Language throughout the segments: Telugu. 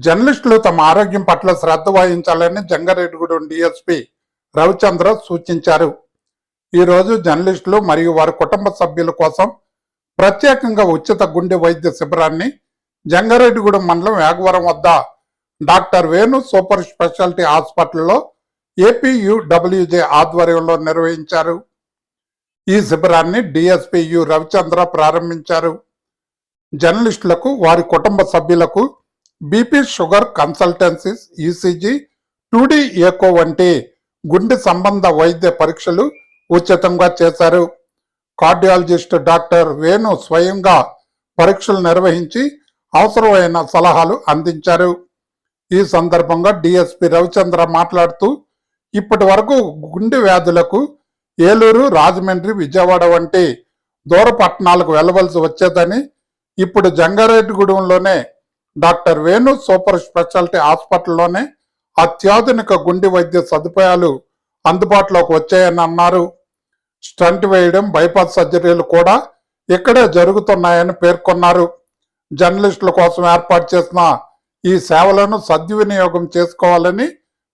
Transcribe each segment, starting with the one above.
జర్నలిస్టులు తమ ఆరోగ్యం పట్ల శ్రద్ధ వహించాలని జంగారెడ్డిగూడెం డీఎస్పీ రవిచంద్ర సూచించారు. ఈరోజు జర్నలిస్టులు మరియు వారి కుటుంబ సభ్యుల కోసం ప్రత్యేకంగా ఉచిత గుండె వైద్య శిబిరాన్ని జంగారెడ్డిగూడెం మండలం యాగవరం వద్ద డాక్టర్ వేణు సూపర్ స్పెషాలిటీ హాస్పిటల్లో ఏపీయూడబ్ల్యూజే ఆధ్వర్యంలో నిర్వహించారు. ఈ శిబిరాన్ని డీఎస్పీ రవిచంద్ర ప్రారంభించారు. జర్నలిస్టులకు వారి కుటుంబ సభ్యులకు BP, sugar consultancies, ECG, 2D echo వంటి గుండె సంబంధ వైద్య పరీక్షలు ఉచితంగా చేశారు. కార్డియాలజిస్ట్ డాక్టర్ వేణు స్వయంగా పరీక్షలు నిర్వహించి అవసరమైన సలహాలు అందించారు. ఈ సందర్భంగా డీఎస్పీ రవిచంద్ర మాట్లాడుతూ, ఇప్పటి వరకు గుండె వ్యాధులకు ఏలూరు, రాజమండ్రి, విజయవాడ వంటి దూర పట్టణాలకు వెళ్లవలసి వచ్చేదని, ఇప్పుడు జంగారెడ్డిగూడెంలోనే డాక్టర్ వేణు సూపర్ స్పెషాలిటీ హాస్పిటల్లోనే అత్యాధునిక గుండె వైద్య సదుపాయాలు అందుబాటులోకి వచ్చాయని అన్నారు. స్టంట్ వేయడం, బైపాస్ సర్జరీలు కూడా ఇక్కడే జరుగుతున్నాయని పేర్కొన్నారు. జర్నలిస్టుల కోసం ఏర్పాటు చేసిన ఈ సేవలను సద్వినియోగం చేసుకోవాలని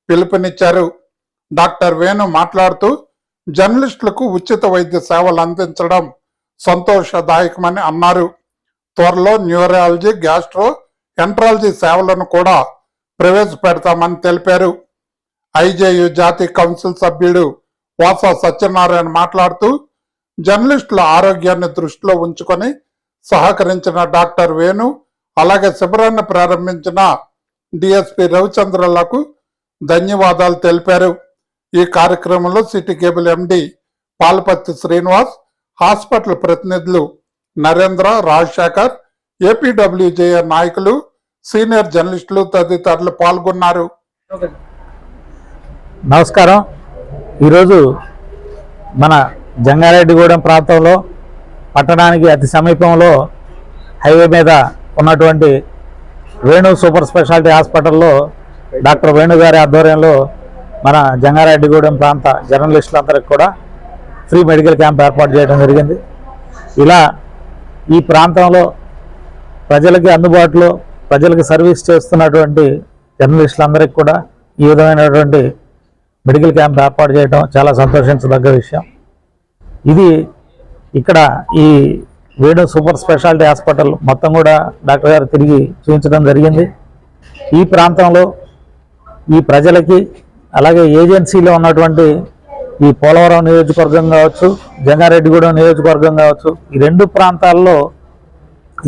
పిలుపునిచ్చారు. డాక్టర్ వేణు మాట్లాడుతూ, జర్నలిస్టులకు ఉచిత వైద్య సేవలు అందించడం సంతోషదాయకమని అన్నారు. త్వరలో న్యూరాలజీ, గ్యాస్ట్రో ఎంట్రాలజీ సేవలను కూడా ప్రవేశపెడతామని తెలిపారు. ఐజేయు జాతీయ కౌన్సిల్ సభ్యుడు వాసా సత్యనారాయణ మాట్లాడుతూ, జర్నలిస్టుల ఆరోగ్యాన్ని దృష్టిలో ఉంచుకొని సహకరించిన డాక్టర్ వేణు, అలాగే శిబిరాన్ని ప్రారంభించిన డిఎస్పీ రవిచంద్రలకు ధన్యవాదాలు తెలిపారు. ఈ కార్యక్రమంలో సిటీ కేబుల్ ఎండి పాలపత్తి శ్రీనివాస్, హాస్పిటల్ ప్రతినిధులు నరేంద్ర, రాజశేఖర్, ఏపీడబ్ల్యూజేఏ నాయకులు, సీనియర్ జర్నలిస్టులు తదితరులు పాల్గొన్నారు. నమస్కారం. ఈరోజు మన జంగారెడ్డిగూడెం ప్రాంతంలో పట్టణానికి అతి సమీపంలో హైవే మీద ఉన్నటువంటి వేణు సూపర్ స్పెషాలిటీ హాస్పిటల్లో డాక్టర్ వేణు గారి ఆధ్వర్యంలో మన జంగారెడ్డిగూడెం ప్రాంత జర్నలిస్టులందరికీ కూడా ఫ్రీ మెడికల్ క్యాంప్ ఏర్పాటు చేయడం జరిగింది. ఇలా ఈ ప్రాంతంలో ప్రజలకి అందుబాటులో ప్రజలకు సర్వీస్ చేస్తున్నటువంటి జర్నలిస్టులందరికీ కూడా ఈ విధమైనటువంటి మెడికల్ క్యాంప్ ఏర్పాటు చేయడం చాలా సంతోషించదగ్గ విషయం. ఇది ఇక్కడ ఈ వేణు సూపర్ స్పెషాలిటీ హాస్పిటల్ మొత్తం కూడా డాక్టర్ గారు తిరిగి చూపించడం జరిగింది. ఈ ప్రాంతంలో ఈ ప్రజలకి, అలాగే ఏజెన్సీలో ఉన్నటువంటి ఈ పోలవరం నియోజకవర్గం కావచ్చు, జంగారెడ్డిగూడెం నియోజకవర్గం కావచ్చు, ఈ రెండు ప్రాంతాల్లో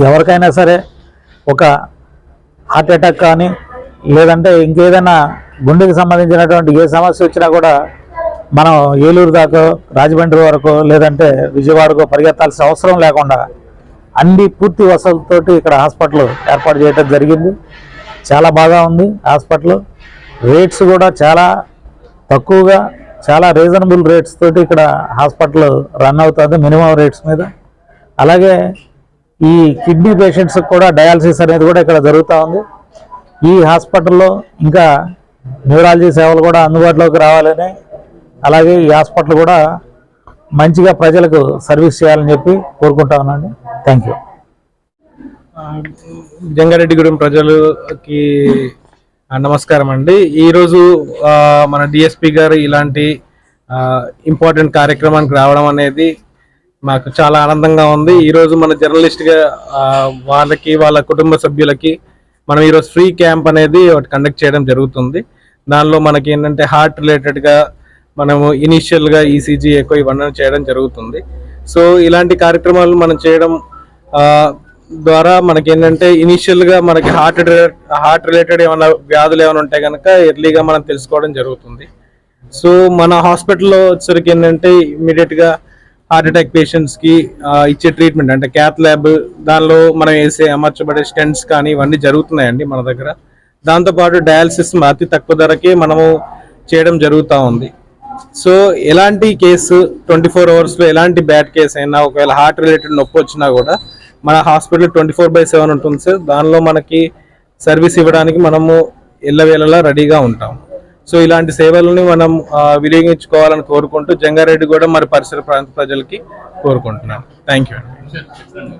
ఎవరికైనా సరే ఒక హార్ట్ అటాక్ కానీ లేదంటే ఇంకేదైనా గుండెకి సంబంధించినటువంటి ఏ సమస్య వచ్చినా కూడా మనం ఏలూరు దాకా, రాజమండ్రి వరకు, లేదంటే విజయవాడకు పరిగెత్తాల్సిన అవసరం లేకుండా అన్ని పూర్తి వసతులతోటి ఇక్కడ హాస్పిటల్ ఏర్పాటు చేయడం జరిగింది. చాలా బాగా ఉంది హాస్పిటల్. రేట్స్ కూడా చాలా తక్కువగా, చాలా రీజనబుల్ రేట్స్ తోటి ఇక్కడ హాస్పిటల్ రన్ అవుతుంది, మినిమం రేట్స్ మీద. అలాగే ఈ కిడ్నీ పేషెంట్స్కి కూడా డయాలసిస్ అనేది కూడా ఇక్కడ జరుగుతూ ఉంది. ఈ హాస్పిటల్లో ఇంకా న్యూరాలజీ సేవలు కూడా అందుబాటులోకి రావాలని, అలాగే ఈ హాస్పిటల్ కూడా మంచిగా ప్రజలకు సర్వీస్ చేయాలని చెప్పి కోరుకుంటా ఉన్నాను. Thank you. జంగారెడ్డిగూడెం ప్రజలకి నమస్కారం అండి. ఈరోజు మన డిఎస్పీ గారు ఇలాంటి ఇంపార్టెంట్ కార్యక్రమానికి రావడం అనేది మాకు చాలా ఆనందంగా ఉంది. ఈరోజు మన జర్నలిస్ట్గా వాళ్ళకి, వాళ్ళ కుటుంబ సభ్యులకి మనం ఈరోజు ఫ్రీ క్యాంప్ అనేది ఒకటి కండక్ట్ చేయడం జరుగుతుంది. దానిలో మనకి ఏంటంటే హార్ట్ రిలేటెడ్గా మనము ఇనీషియల్గా ఈసీజీ ఎకో ఇవన్నీ చేయడం జరుగుతుంది. సో ఇలాంటి కార్యక్రమాలు మనం చేయడం ద్వారా మనకి ఏంటంటే ఇనీషియల్గా మనకి హార్ట్ రిలేటెడ్ ఏమైనా వ్యాధులు ఏమైనా ఉంటే కనుక ఎర్లీగా మనం తెలుసుకోవడం జరుగుతుంది. సో మన హాస్పిటల్లో వచ్చేసరికి ఏంటంటే ఇమీడియట్గా హార్ట్ అటాక్ పేషెంట్స్కి ఇచ్చే ట్రీట్మెంట్ అంటే క్యాత్ ల్యాబ్, దానిలో మనం వేసే అమర్చబడే స్టెంట్స్ కానీ ఇవన్నీ జరుగుతున్నాయండి మన దగ్గర. దాంతోపాటు డయాలసిస్ అతి తక్కువ ధరకే మనము చేయడం జరుగుతూ ఉంది. సో ఎలాంటి కేసు 24 అవర్స్లో ఎలాంటి బ్యాడ్ కేసు అయినా, ఒకవేళ హార్ట్ రిలేటెడ్ నొప్పి వచ్చినా కూడా మన హాస్పిటల్ 24/7 ఉంటుంది సార్. దానిలో మనకి సర్వీస్ ఇవ్వడానికి మనము ఎల్లవేళలా రెడీగా ఉంటాం. సో ఇలాంటి సేవలని మనం వినియోగించుకోవాలని కోరుకుంటూ జంగారెడ్డిగూడెం మరి పరిసర ప్రాంత ప్రజలకి కోరుకుంటున్నాను. థ్యాంక్ యూ అండి.